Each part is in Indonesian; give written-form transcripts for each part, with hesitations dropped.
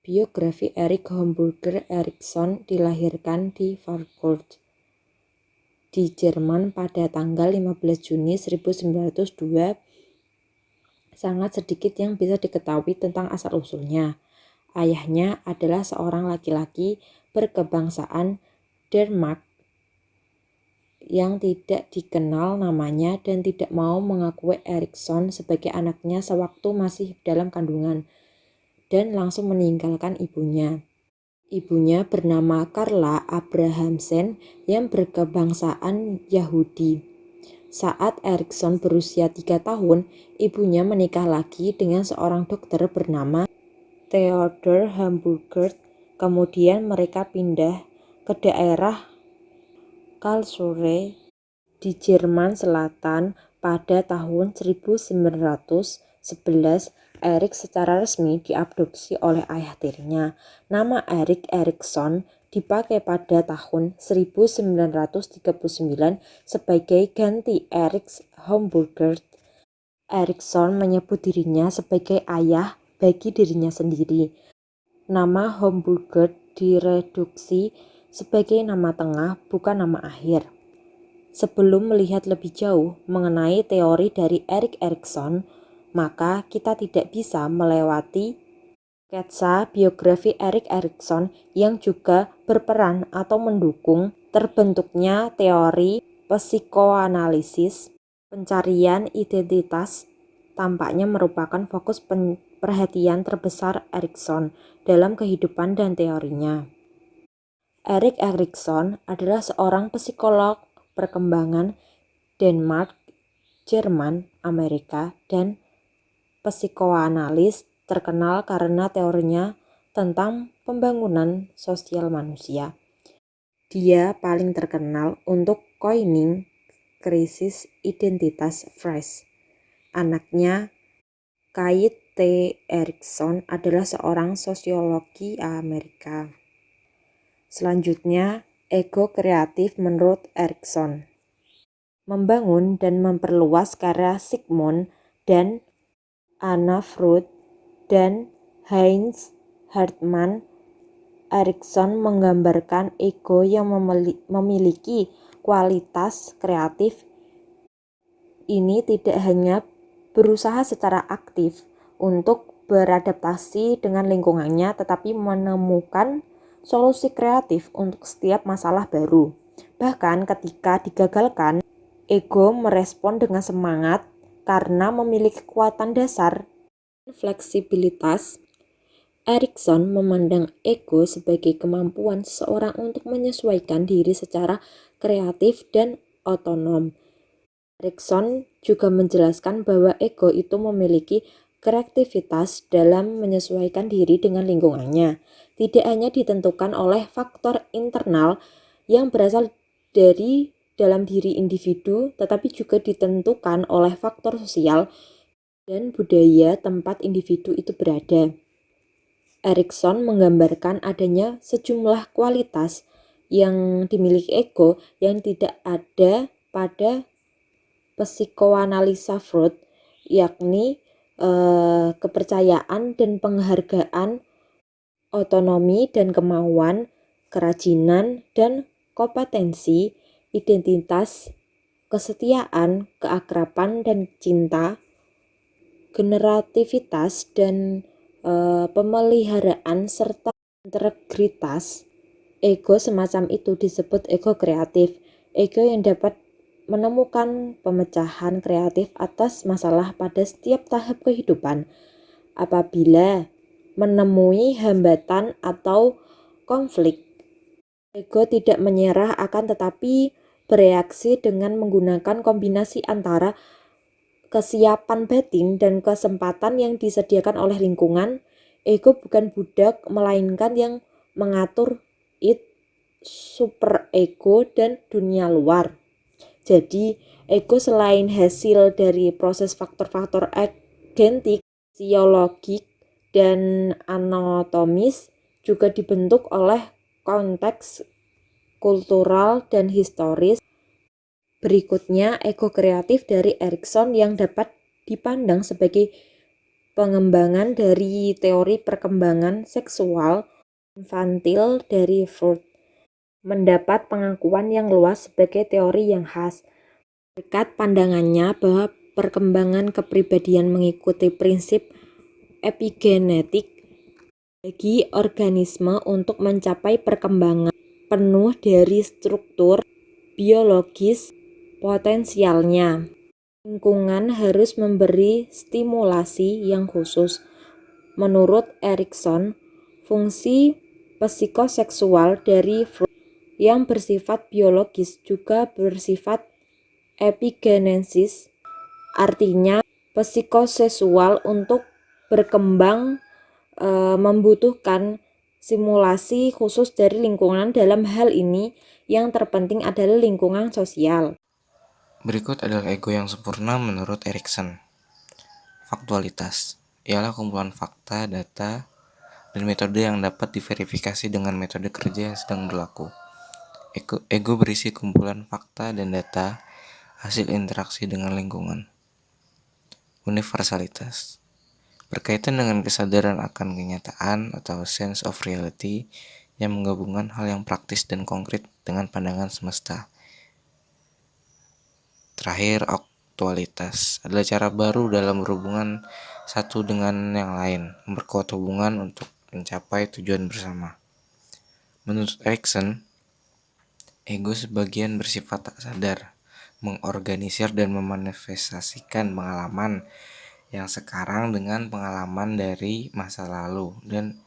Biografi Erich Homburger Erikson dilahirkan di Frankfurt di Jerman pada tanggal 15 Juni 1902. Sangat sedikit yang bisa diketahui tentang asal-usulnya. Ayahnya adalah seorang laki-laki berkebangsaan Denmark yang tidak dikenal namanya dan tidak mau mengakui Erikson sebagai anaknya sewaktu masih dalam kandungan, dan langsung meninggalkan ibunya. Ibunya bernama Carla Abrahamsen yang berkebangsaan Yahudi. Saat Erikson berusia 3 tahun, ibunya menikah lagi dengan seorang dokter bernama Theodor Hamburger. Kemudian mereka pindah ke daerah Karlsruhe di Jerman Selatan pada tahun 1911. Erik secara resmi diadopsi oleh ayah tirinya. Nama Erik Erikson dipakai pada tahun 1939 sebagai ganti Erich Homburger. Erikson menyebut dirinya sebagai ayah bagi dirinya sendiri. Nama Homburger direduksi sebagai nama tengah, bukan nama akhir. Sebelum melihat lebih jauh mengenai teori dari Erik Erikson, maka kita tidak bisa melewati sketsa biografi Erik Erikson yang juga berperan atau mendukung terbentuknya teori psikoanalisis. Pencarian identitas tampaknya merupakan fokus perhatian terbesar Erikson dalam kehidupan dan teorinya. Erik Erikson adalah seorang psikolog perkembangan Denmark, Jerman, Amerika, dan psikoanalis terkenal karena teorinya tentang pembangunan sosial manusia. Dia paling terkenal untuk coining krisis identitas Fresh. Anaknya, Kate T. Erikson, adalah seorang sosiologi Amerika. Selanjutnya, ego kreatif menurut Erikson. Membangun dan memperluas karya Sigmund dan Anna Freud dan Heinz Hartmann. Erikson menggambarkan ego yang memiliki kualitas kreatif. Ini tidak hanya berusaha secara aktif untuk beradaptasi dengan lingkungannya, tetapi menemukan solusi kreatif untuk setiap masalah baru. Bahkan ketika digagalkan, ego merespon dengan semangat karena memiliki kekuatan dasar dan fleksibilitas. Erikson memandang ego sebagai kemampuan seseorang untuk menyesuaikan diri secara kreatif dan otonom. Erikson juga menjelaskan bahwa ego itu memiliki kreativitas dalam menyesuaikan diri dengan lingkungannya. Tidak hanya ditentukan oleh faktor internal yang berasal dari dalam diri individu, tetapi juga ditentukan oleh faktor sosial dan budaya tempat individu itu berada. Erikson menggambarkan adanya sejumlah kualitas yang dimiliki ego yang tidak ada pada psikoanalisa Freud, yakni kepercayaan dan penghargaan, otonomi dan kemauan, kerajinan dan kompetensi, identitas, kesetiaan, keakraban dan cinta, generativitas dan pemeliharaan, serta integritas. Ego semacam itu disebut ego kreatif. Ego yang dapat menemukan pemecahan kreatif atas masalah pada setiap tahap kehidupan. Apabila menemui hambatan atau konflik, ego tidak menyerah akan tetapi bereaksi dengan menggunakan kombinasi antara kesiapan batin dan kesempatan yang disediakan oleh lingkungan. Ego bukan budak, melainkan yang mengatur id, superego, dan dunia luar. Jadi, ego selain hasil dari proses faktor-faktor genetik, fisiologik, dan anatomis, juga dibentuk oleh konteks kultural dan historis. Berikutnya, ego kreatif dari Erikson yang dapat dipandang sebagai pengembangan dari teori perkembangan seksual infantil dari Freud mendapat pengakuan yang luas sebagai teori yang khas. Berkat pandangannya bahwa perkembangan kepribadian mengikuti prinsip epigenetik bagi organisme untuk mencapai perkembangan penuh dari struktur biologis potensialnya. Lingkungan harus memberi stimulasi yang khusus. Menurut Erikson, fungsi psikoseksual dari Freud yang bersifat biologis juga bersifat epigenesis, artinya psikoseksual untuk berkembang membutuhkan simulasi khusus dari lingkungan. Dalam hal ini yang terpenting adalah lingkungan sosial. Berikut adalah ego yang sempurna menurut Erikson. Faktualitas ialah kumpulan fakta, data, dan metode yang dapat diverifikasi dengan metode kerja yang sedang berlaku. Ego berisi kumpulan fakta dan data hasil interaksi dengan lingkungan. Universalitas berkaitan dengan kesadaran akan kenyataan atau sense of reality yang menggabungkan hal yang praktis dan konkret dengan pandangan semesta. Terakhir, aktualitas adalah cara baru dalam berhubungan satu dengan yang lain, memperkuat hubungan untuk mencapai tujuan bersama. Menurut Erikson, ego sebagian bersifat tak sadar, mengorganisir dan memanifestasikan pengalaman yang sekarang dengan pengalaman dari masa lalu dan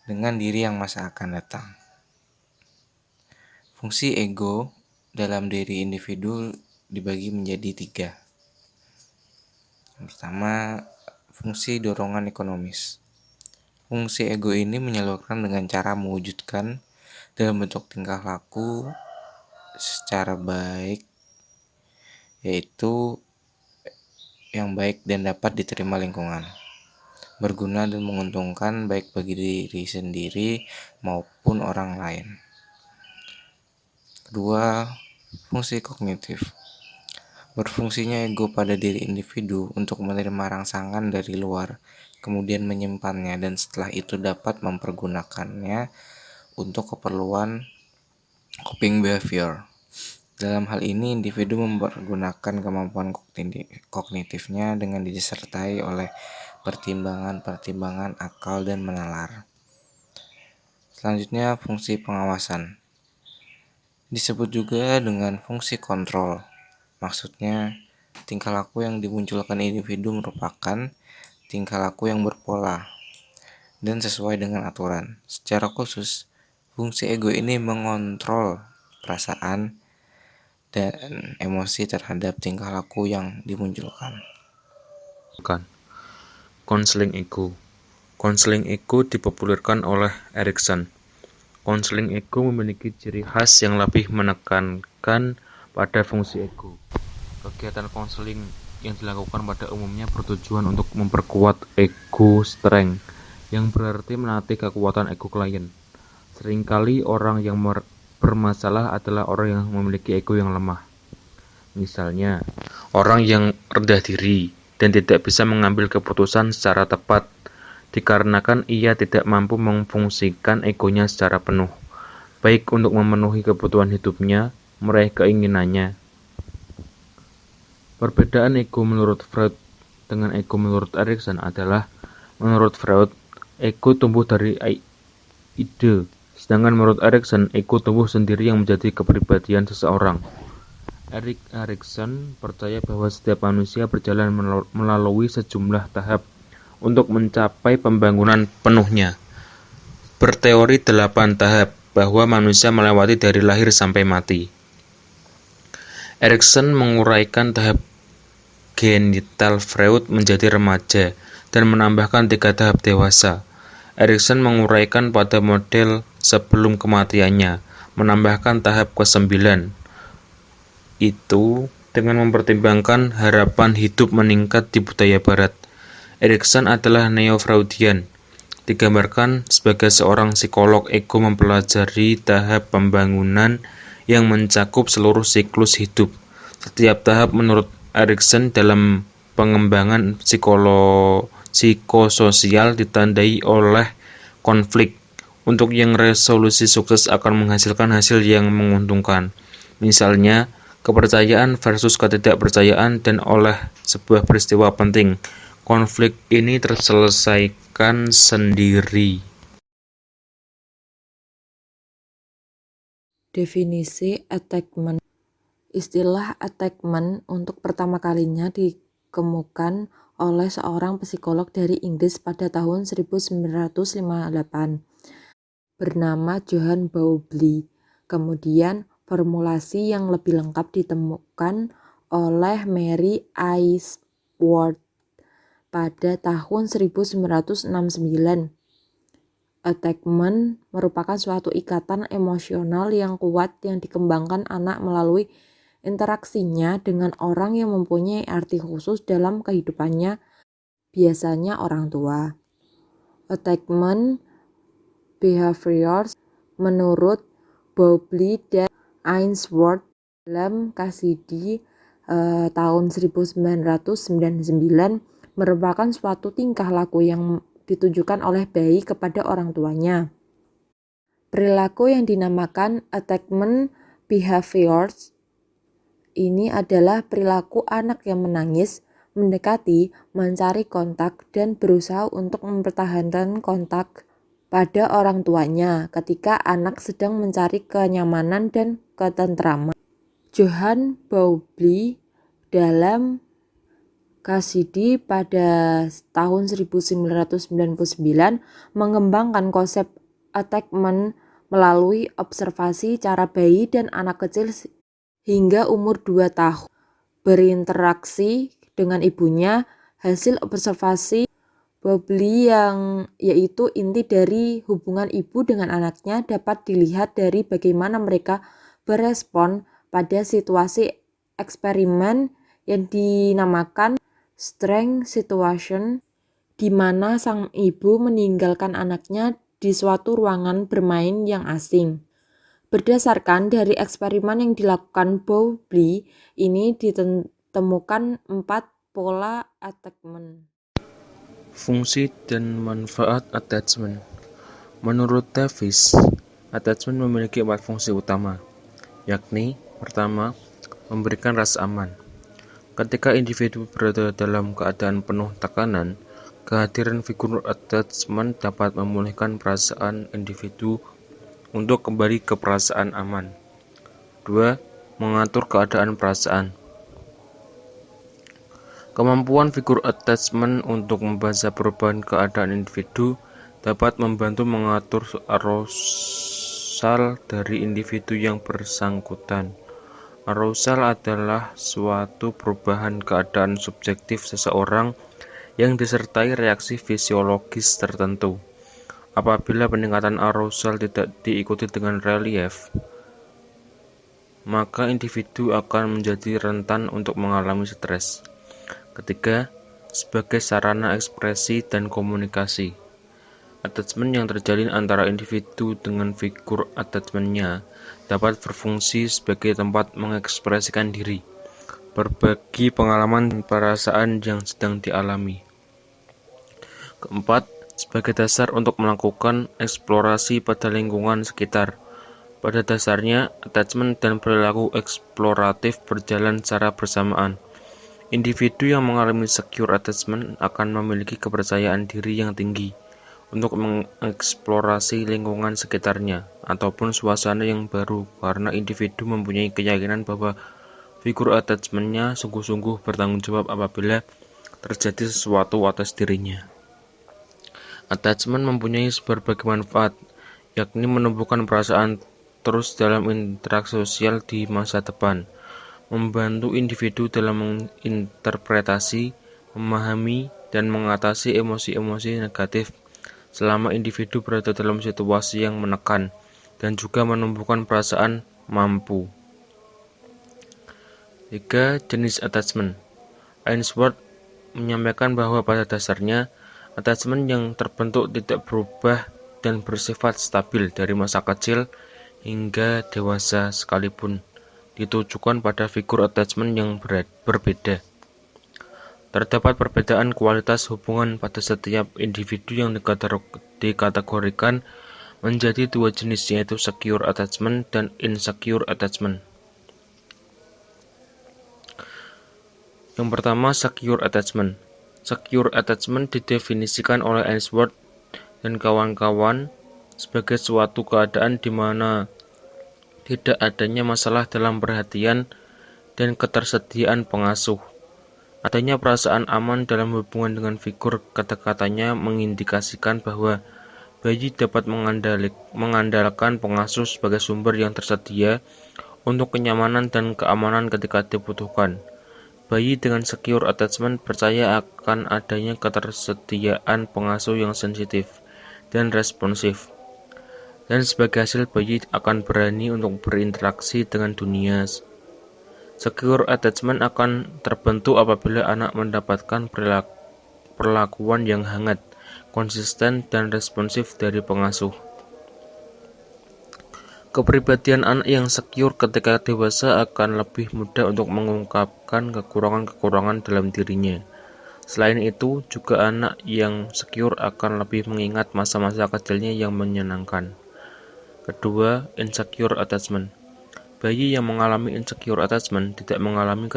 dengan diri yang masa akan datang. Fungsi ego dalam diri individu dibagi menjadi 3. Yang pertama, fungsi dorongan ekonomis. Fungsi ego ini menyalurkan dengan cara mewujudkan dalam bentuk tingkah laku secara baik, yaitu yang baik dan dapat diterima lingkungan, berguna dan menguntungkan baik bagi diri sendiri maupun orang lain. Kedua, fungsi kognitif. Berfungsinya ego pada diri individu untuk menerima rangsangan dari luar, kemudian menyimpannya, dan setelah itu dapat mempergunakannya untuk keperluan coping behavior. Dalam hal ini, individu mempergunakan kemampuan kognitifnya dengan disertai oleh pertimbangan-pertimbangan akal dan menalar. Selanjutnya, fungsi pengawasan. Disebut juga dengan fungsi kontrol. Maksudnya, tingkah laku yang dimunculkan individu merupakan tingkah laku yang berpola dan sesuai dengan aturan. Secara khusus, fungsi ego ini mengontrol perasaan dan emosi terhadap tingkah laku yang dimunculkan. Konseling ego. Konseling ego dipopulerkan oleh Erikson. Konseling ego memiliki ciri khas yang lebih menekankan pada fungsi ego. Kegiatan konseling yang dilakukan pada umumnya bertujuan untuk memperkuat ego strength, yang berarti melatih kekuatan ego klien. Seringkali orang yang bermasalah adalah orang yang memiliki ego yang lemah. Misalnya, orang yang rendah diri dan tidak bisa mengambil keputusan secara tepat dikarenakan ia tidak mampu memfungsikan egonya secara penuh, baik untuk memenuhi kebutuhan hidupnya, meraih keinginannya. Perbedaan ego menurut Freud dengan ego menurut Erikson adalah, menurut Freud, ego tumbuh dari ide, sedangkan menurut Erikson, ego tumbuh sendiri yang menjadi kepribadian seseorang. Erikson percaya bahwa setiap manusia berjalan melalui sejumlah tahap untuk mencapai pembangunan penuhnya. Berteori 8 tahap bahwa manusia melewati dari lahir sampai mati. Erikson menguraikan tahap genital Freud menjadi remaja dan menambahkan 3 tahap dewasa. Erikson menguraikan pada model sebelum kematiannya, menambahkan tahap ke-9. Itu dengan mempertimbangkan harapan hidup meningkat di budaya barat. Erikson adalah neo-Freudian. Digambarkan sebagai seorang psikolog ego mempelajari tahap pembangunan yang mencakup seluruh siklus hidup. Setiap tahap menurut Erikson dalam pengembangan psikososial ditandai oleh konflik. Untuk yang resolusi sukses akan menghasilkan hasil yang menguntungkan. Misalnya, kepercayaan versus ketidakpercayaan dan oleh sebuah peristiwa penting. Konflik ini terselesaikan sendiri. Definisi attachment. Istilah attachment untuk pertama kalinya dikemukakan oleh seorang psikolog dari Inggris pada tahun 1958 bernama Johann Bowlby. Kemudian formulasi yang lebih lengkap ditemukan oleh Mary Ainsworth pada tahun 1969. Attachment merupakan suatu ikatan emosional yang kuat yang dikembangkan anak melalui interaksinya dengan orang yang mempunyai arti khusus dalam kehidupannya, biasanya orang tua. Attachment behaviors menurut Bowlby dan Ainsworth dalam Cassidy tahun 1999 merupakan suatu tingkah laku yang ditujukan oleh bayi kepada orang tuanya. Perilaku yang dinamakan attachment behaviors ini adalah perilaku anak yang menangis, mendekati, mencari kontak, dan berusaha untuk mempertahankan kontak pada orang tuanya ketika anak sedang mencari kenyamanan dan ketentraman. Johann Bowlby dalam Cassidy pada tahun 1999 mengembangkan konsep attachment melalui observasi cara bayi dan anak kecil hingga umur 2 tahun berinteraksi dengan ibunya. Hasil observasi Bowlby yang yaitu inti dari hubungan ibu dengan anaknya dapat dilihat dari bagaimana mereka berespon pada situasi eksperimen yang dinamakan strange situation, di mana sang ibu meninggalkan anaknya di suatu ruangan bermain yang asing. Berdasarkan dari eksperimen yang dilakukan Bowlby, ini ditemukan 4 pola attachment. Fungsi dan manfaat attachment. Menurut Davis, attachment memiliki 4 fungsi utama, yakni pertama, memberikan rasa aman. Ketika individu berada dalam keadaan penuh tekanan, kehadiran figur attachment dapat memulihkan perasaan individu untuk kembali ke perasaan aman. 2. Mengatur keadaan perasaan. Kemampuan figur attachment untuk membaca perubahan keadaan individu dapat membantu mengatur arousal dari individu yang bersangkutan. Arousal adalah suatu perubahan keadaan subjektif seseorang yang disertai reaksi fisiologis tertentu. Apabila peningkatan arousal tidak diikuti dengan relief, maka individu akan menjadi rentan untuk mengalami stres. Ketiga, sebagai sarana ekspresi dan komunikasi. Attachment yang terjalin antara individu dengan figur attachment-nya dapat berfungsi sebagai tempat mengekspresikan diri, berbagi pengalaman dan perasaan yang sedang dialami. Keempat, sebagai dasar untuk melakukan eksplorasi pada lingkungan sekitar. Pada dasarnya, attachment dan perilaku eksploratif berjalan secara bersamaan. Individu yang mengalami secure attachment akan memiliki kepercayaan diri yang tinggi untuk mengeksplorasi lingkungan sekitarnya ataupun suasana yang baru karena individu mempunyai keyakinan bahwa figur attachment-nya sungguh-sungguh bertanggung jawab apabila terjadi sesuatu atas dirinya. Attachment mempunyai berbagai manfaat, yakni menumbuhkan perasaan terus dalam interaksi sosial di masa depan, membantu individu dalam menginterpretasi, memahami, dan mengatasi emosi-emosi negatif selama individu berada dalam situasi yang menekan, dan juga menumbuhkan perasaan mampu. 3. Jenis attachment. Ainsworth menyampaikan bahwa pada dasarnya, attachment yang terbentuk tidak berubah dan bersifat stabil dari masa kecil hingga dewasa sekalipun, ditujukan pada figur attachment yang berbeda. Terdapat perbedaan kualitas hubungan pada setiap individu yang dikategorikan menjadi dua jenis, yaitu secure attachment dan insecure attachment. Yang pertama, secure attachment. Secure attachment didefinisikan oleh Ainsworth dan kawan-kawan sebagai suatu keadaan di mana tidak adanya masalah dalam perhatian dan ketersediaan pengasuh. Adanya perasaan aman dalam hubungan dengan figur, kata-katanya mengindikasikan bahwa bayi dapat mengandalkan pengasuh sebagai sumber yang tersedia untuk kenyamanan dan keamanan ketika dibutuhkan. Bayi dengan secure attachment percaya akan adanya ketersediaan pengasuh yang sensitif dan responsif. Dan sebagai hasil, bayi akan berani untuk berinteraksi dengan dunia. Secure attachment akan terbentuk apabila anak mendapatkan perlakuan yang hangat, konsisten, dan responsif dari pengasuh. Kepribadian anak yang secure ketika dewasa akan lebih mudah untuk mengungkapkan kekurangan-kekurangan dalam dirinya. Selain itu, juga anak yang secure akan lebih mengingat masa-masa kecilnya yang menyenangkan. Kedua, insecure attachment. Bayi yang mengalami insecure attachment tidak mengalami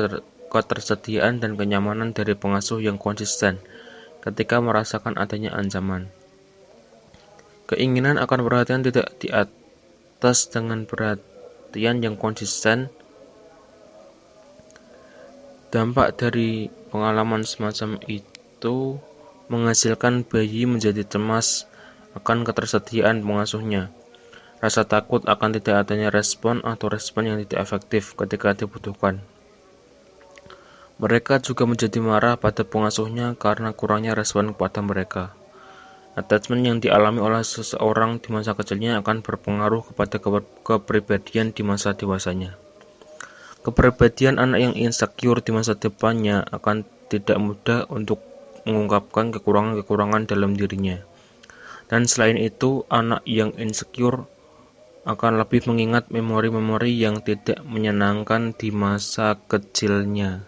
ketersediaan dan kenyamanan dari pengasuh yang konsisten ketika merasakan adanya ancaman. Keinginan akan perhatian tidak di atas dengan perhatian yang konsisten. Dampak dari pengalaman semacam itu menghasilkan bayi menjadi cemas akan ketersediaan pengasuhnya. Rasa takut akan tidak adanya respon atau respon yang tidak efektif ketika dibutuhkan. Mereka juga menjadi marah pada pengasuhnya karena kurangnya respon kepada mereka. Attachment yang dialami oleh seseorang di masa kecilnya akan berpengaruh kepada kepribadian di masa dewasanya. Kepribadian anak yang insecure di masa depannya akan tidak mudah untuk mengungkapkan kekurangan-kekurangan dalam dirinya. Dan selain itu, anak yang insecure akan lebih mengingat memori-memori yang tidak menyenangkan di masa kecilnya.